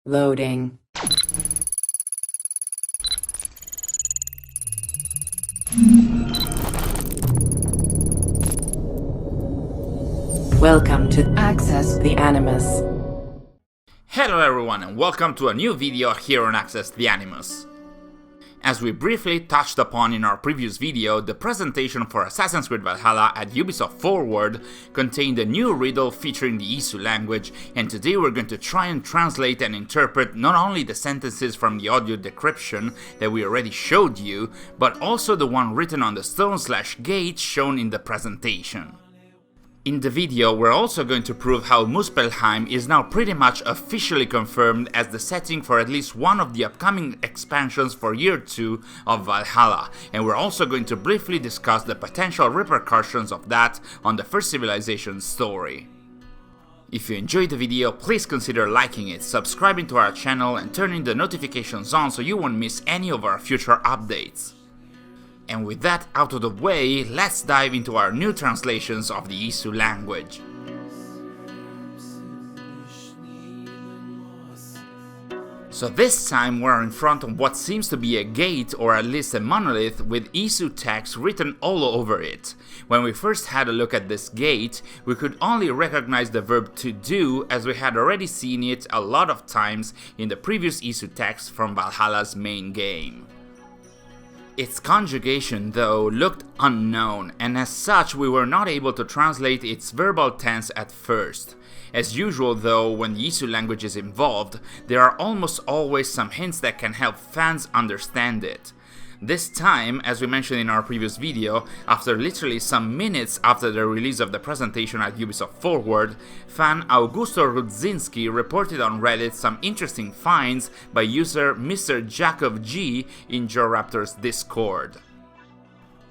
Loading. Welcome to Access the Animus. Hello everyone and welcome to a new video here on Access the Animus. As we briefly touched upon in our previous video, the presentation for Assassin's Creed Valhalla at Ubisoft Forward contained a new riddle featuring the Isu language, and today we're going to try and translate and interpret not only the sentences from the audio decryption that we already showed you, but also the one written on the stone/gate shown in the presentation. In the video, we're also going to prove how Muspelheim is now pretty much officially confirmed as the setting for at least one of the upcoming expansions for Year 2 of Valhalla, and we're also going to briefly discuss the potential repercussions of that on the First Civilization story. If you enjoyed the video, please consider liking it, subscribing to our channel and turning the notifications on so you won't miss any of our future updates. And with that out of the way, let's dive into our new translations of the Isu language. So this time we're in front of what seems to be a gate, or at least a monolith, with Isu text written all over it. When we first had a look at this gate, we could only recognize the verb to do, as we had already seen it a lot of times in the previous Isu text from Valhalla's main game. Its conjugation, though, looked unknown, and as such we were not able to translate its verbal tense at first. As usual though, when the Isu language is involved, there are almost always some hints that can help fans understand it. This time, as we mentioned in our previous video, after literally some minutes after the release of the presentation at Ubisoft Forward, fan Augusto Rudzinski reported on Reddit some interesting finds by user Mr. Jacob G in JoeRaptor's Discord.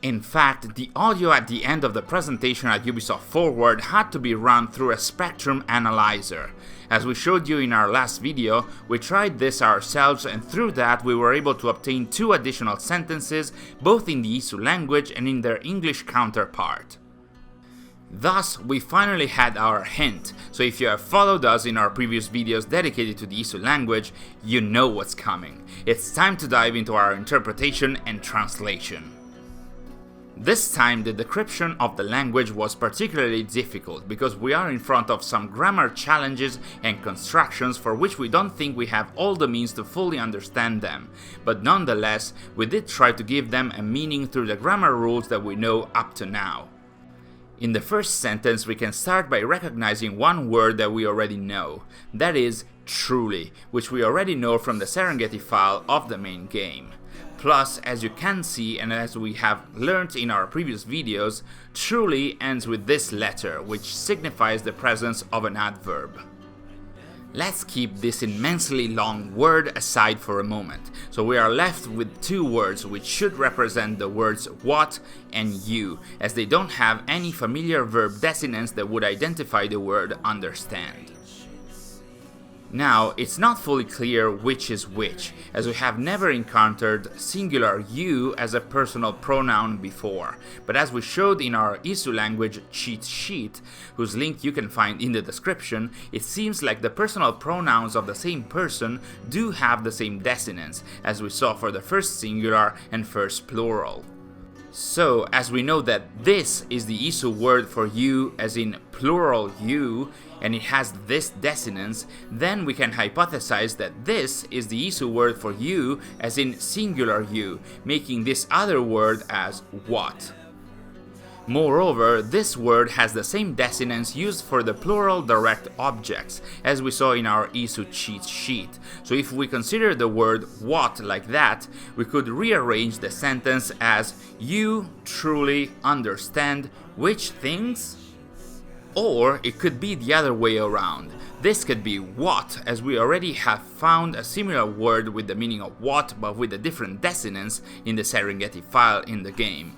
In fact, the audio at the end of the presentation at Ubisoft Forward had to be run through a Spectrum analyzer. As we showed you in our last video, we tried this ourselves, and through that we were able to obtain 2 additional sentences, both in the Isu language and in their English counterpart. Thus, we finally had our hint, so if you have followed us in our previous videos dedicated to the Isu language, you know what's coming. It's time to dive into our interpretation and translation. This time the decryption of the language was particularly difficult because we are in front of some grammar challenges and constructions for which we don't think we have all the means to fully understand them, but nonetheless we did try to give them a meaning through the grammar rules that we know up to now. In the first sentence we can start by recognizing one word that we already know, that is truly, which we already know from the Serengeti file of the main game. Plus, as you can see and as we have learned in our previous videos, truly ends with this letter, which signifies the presence of an adverb. Let's keep this immensely long word aside for a moment, so we are left with 2 words which should represent the words what and you, as they don't have any familiar verb desinents that would identify the word understand. Now, it's not fully clear which is which, as we have never encountered singular you as a personal pronoun before, but as we showed in our Isu language cheat sheet, whose link you can find in the description, it seems like the personal pronouns of the same person do have the same desinents, as we saw for the first singular and first plural. So, as we know that this is the Isu word for you as in plural you, and it has this desinence, then we can hypothesize that this is the Isu word for you as in singular you, making this other word as what. Moreover, this word has the same desinence used for the plural direct objects, as we saw in our Isu cheat sheet. So if we consider the word what like that, we could rearrange the sentence as you truly understand which things? Or it could be the other way around. This could be what, as we already have found a similar word with the meaning of what but with a different desinence in the Serengeti file in the game.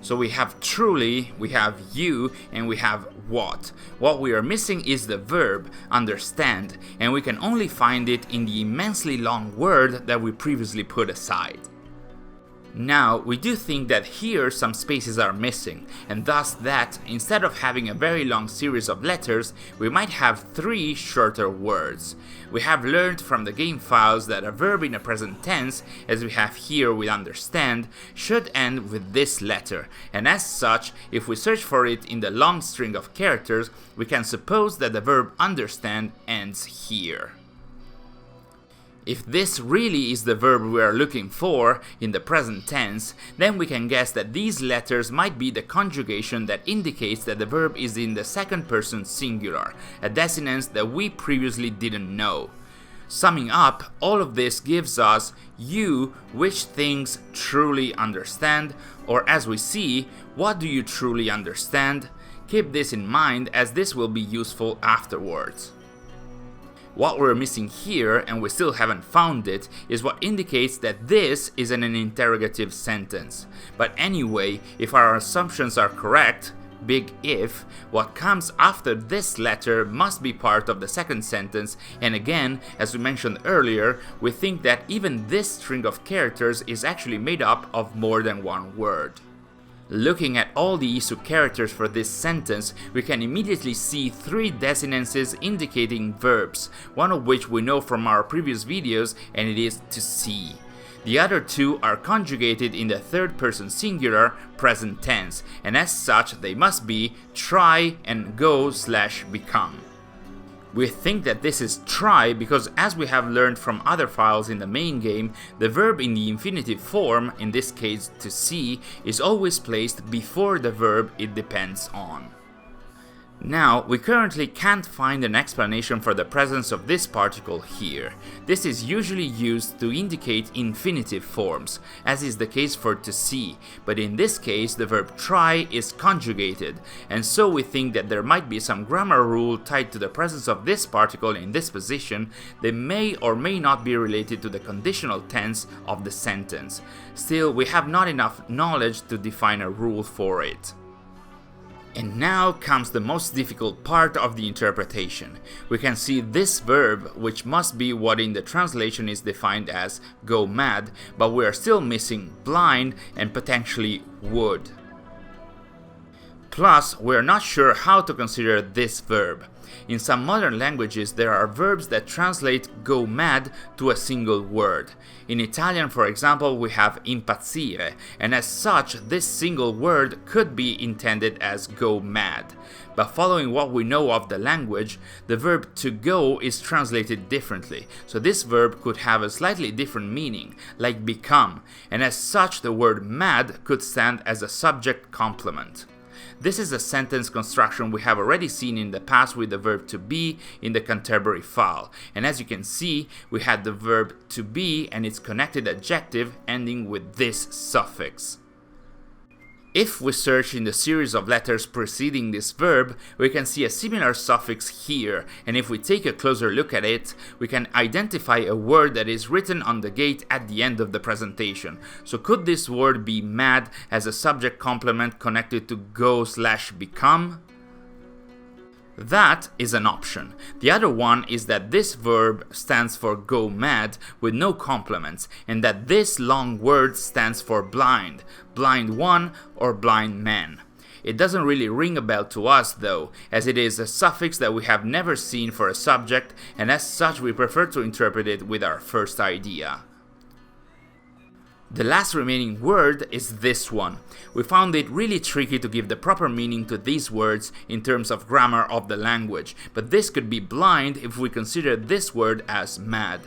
So we have truly, we have you, and we have what. What we are missing is the verb understand, and we can only find it in the immensely long word that we previously put aside. Now, we do think that here some spaces are missing, and thus that, instead of having a very long series of letters, we might have 3 shorter words. We have learned from the game files that a verb in a present tense, as we have here with understand, should end with this letter, and as such, if we search for it in the long string of characters, we can suppose that the verb understand ends here. If this really is the verb we are looking for in the present tense, then we can guess that these letters might be the conjugation that indicates that the verb is in the second person singular, a desinence that we previously didn't know. Summing up, all of this gives us you which things truly understand, or as we see, what do you truly understand? Keep this in mind as this will be useful afterwards. What we're missing here, and we still haven't found it, is what indicates that this is an interrogative sentence. But anyway, if our assumptions are correct, big if, what comes after this letter must be part of the second sentence, and again, as we mentioned earlier, we think that even this string of characters is actually made up of more than one word. Looking at all the Isu characters for this sentence, we can immediately see 3 desinences indicating verbs, one of which we know from our previous videos, and it is to see. The other 2 are conjugated in the third person singular present tense, and as such they must be try and go/become. We think that this is try because, as we have learned from other files in the main game, the verb in the infinitive form, in this case to see, is always placed before the verb it depends on. Now, we currently can't find an explanation for the presence of this particle here. This is usually used to indicate infinitive forms, as is the case for to see, but in this case the verb try is conjugated, and so we think that there might be some grammar rule tied to the presence of this particle in this position that may or may not be related to the conditional tense of the sentence. Still, we have not enough knowledge to define a rule for it. And now comes the most difficult part of the interpretation. We can see this verb, which must be what in the translation is defined as go mad, but we are still missing blind and potentially would. Plus, we are not sure how to consider this verb. In some modern languages, there are verbs that translate go mad to a single word. In Italian, for example, we have impazzire, and as such, this single word could be intended as go mad. But following what we know of the language, the verb to go is translated differently, so this verb could have a slightly different meaning, like become, and as such, the word mad could stand as a subject complement. This is a sentence construction we have already seen in the past with the verb to be in the Canterbury file, and as you can see, we had the verb to be and its connected adjective ending with this suffix. If we search in the series of letters preceding this verb, we can see a similar suffix here, and if we take a closer look at it, we can identify a word that is written on the gate at the end of the presentation. So could this word be mad as a subject complement connected to go/become? That is an option. The other one is that this verb stands for go mad with no complements, and that this long word stands for blind, blind one or blind man. It doesn't really ring a bell to us though, as it is a suffix that we have never seen for a subject, and as such we prefer to interpret it with our first idea. The last remaining word is this one. We found it really tricky to give the proper meaning to these words in terms of grammar of the language, but this could be blind if we consider this word as mad.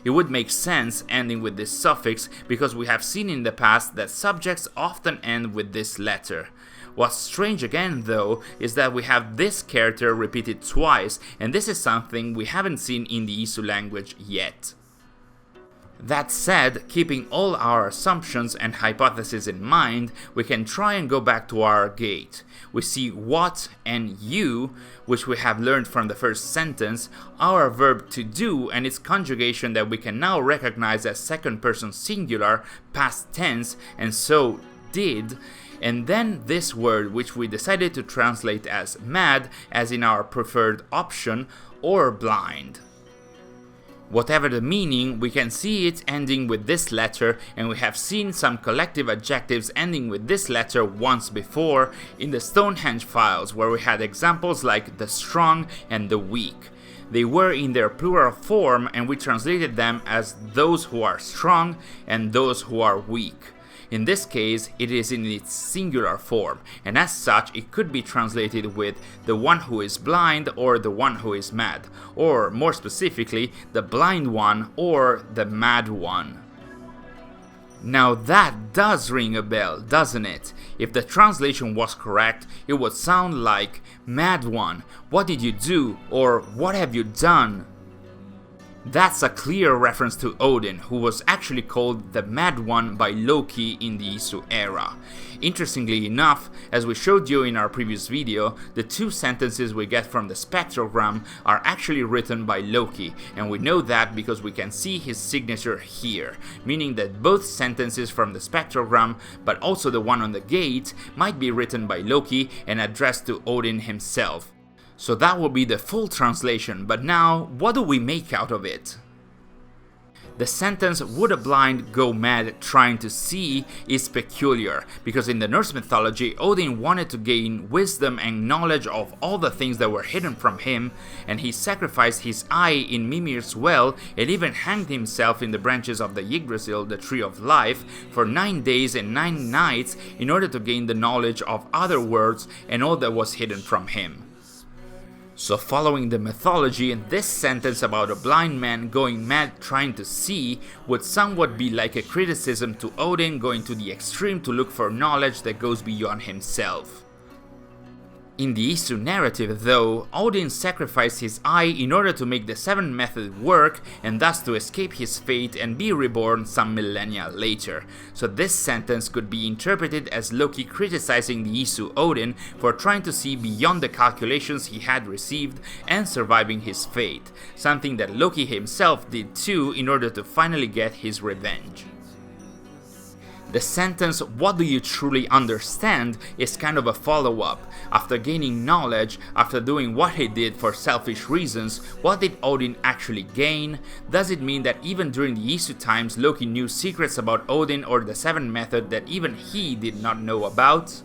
It would make sense ending with this suffix because we have seen in the past that subjects often end with this letter. What's strange again though is that we have this character repeated twice, and this is something we haven't seen in the Isu language yet. That said, keeping all our assumptions and hypotheses in mind, we can try and go back to our gate. We see what and you, which we have learned from the first sentence, our verb to do and its conjugation that we can now recognize as second person singular, past tense, and so did, and then this word which we decided to translate as mad, as in our preferred option, or blind. Whatever the meaning, we can see it ending with this letter, and we have seen some collective adjectives ending with this letter once before in the Stonehenge files, where we had examples like the strong and the weak. They were in their plural form, and we translated them as those who are strong and those who are weak. In this case, it is in its singular form, and as such it could be translated with the one who is blind or the one who is mad, or more specifically, the blind one or the mad one. Now that does ring a bell, doesn't it? If the translation was correct, it would sound like, "Mad one, what did you do?" or "What have you done?" That's a clear reference to Odin, who was actually called the Mad One by Loki in the Isu era. Interestingly enough, as we showed you in our previous video, the two sentences we get from the Spectrogram are actually written by Loki, and we know that because we can see his signature here, meaning that both sentences from the Spectrogram, but also the one on the gate, might be written by Loki and addressed to Odin himself. So that will be the full translation, but now, what do we make out of it? The sentence, "Would a blind go mad trying to see," is peculiar, because in the Norse mythology, Odin wanted to gain wisdom and knowledge of all the things that were hidden from him, and he sacrificed his eye in Mimir's well and even hanged himself in the branches of the Yggdrasil, the Tree of Life, for 9 days and 9 nights in order to gain the knowledge of other worlds and all that was hidden from him. So following the mythology, this sentence about a blind man going mad trying to see would somewhat be like a criticism to Odin going to the extreme to look for knowledge that goes beyond himself. In the Isu narrative though, Odin sacrificed his eye in order to make the seventh method work and thus to escape his fate and be reborn some millennia later. So this sentence could be interpreted as Loki criticizing the Isu Odin for trying to see beyond the calculations he had received and surviving his fate, something that Loki himself did too in order to finally get his revenge. The sentence, "What do you truly understand?" is kind of a follow-up. After gaining knowledge, after doing what he did for selfish reasons, what did Odin actually gain? Does it mean that even during the Isu times Loki knew secrets about Odin or the seventh method that even he did not know about?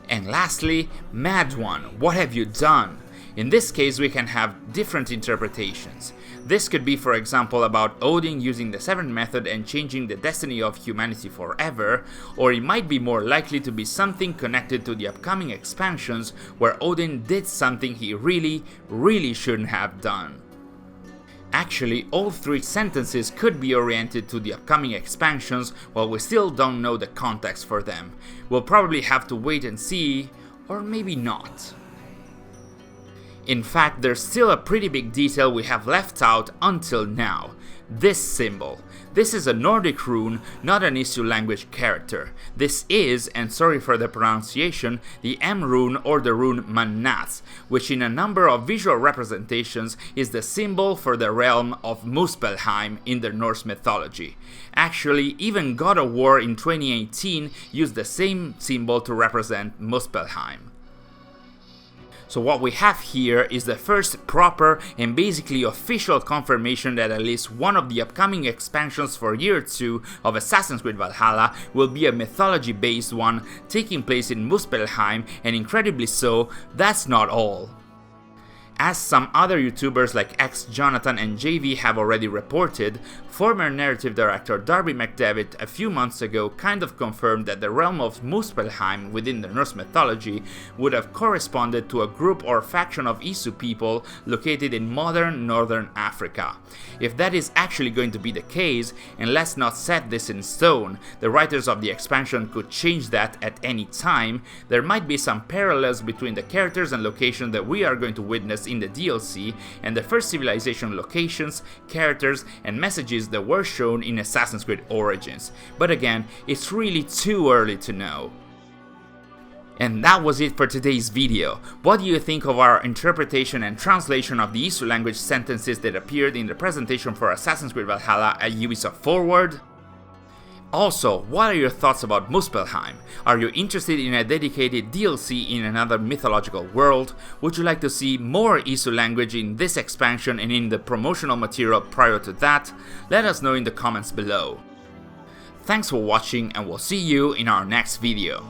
And lastly, "Mad one, what have you done?" In this case we can have different interpretations. This could be, for example, about Odin using the seventh method and changing the destiny of humanity forever, or it might be more likely to be something connected to the upcoming expansions where Odin did something he really shouldn't have done. Actually, all three sentences could be oriented to the upcoming expansions, while we still don't know the context for them. We'll probably have to wait and see, or maybe not. In fact, there's still a pretty big detail we have left out until now. This symbol. This is a Nordic rune, not an Isu language character. This is, and sorry for the pronunciation, the M rune or the rune Mannath, which in a number of visual representations is the symbol for the realm of Muspelheim in the Norse mythology. Actually, even God of War in 2018 used the same symbol to represent Muspelheim. So what we have here is the first proper and basically official confirmation that at least one of the upcoming expansions for Year 2 of Assassin's Creed Valhalla will be a mythology-based one taking place in Muspelheim, and incredibly so, that's not all. As some other YouTubers like XJonathan and JV have already reported, former narrative director Darby McDevitt a few months ago kind of confirmed that the realm of Muspelheim within the Norse mythology would have corresponded to a group or faction of Isu people located in modern northern Africa. If that is actually going to be the case, and let's not set this in stone, the writers of the expansion could change that at any time, there might be some parallels between the characters and locations that we are going to witness in the DLC and the first civilization locations, characters, and messages that were shown in Assassin's Creed Origins. But again, it's really too early to know. And that was it for today's video. What do you think of our interpretation and translation of the Isu language sentences that appeared in the presentation for Assassin's Creed Valhalla at Ubisoft Forward? Also, what are your thoughts about Muspelheim? Are you interested in a dedicated DLC in another mythological world? Would you like to see more Isu language in this expansion and in the promotional material prior to that? Let us know in the comments below. Thanks for watching, and we'll see you in our next video.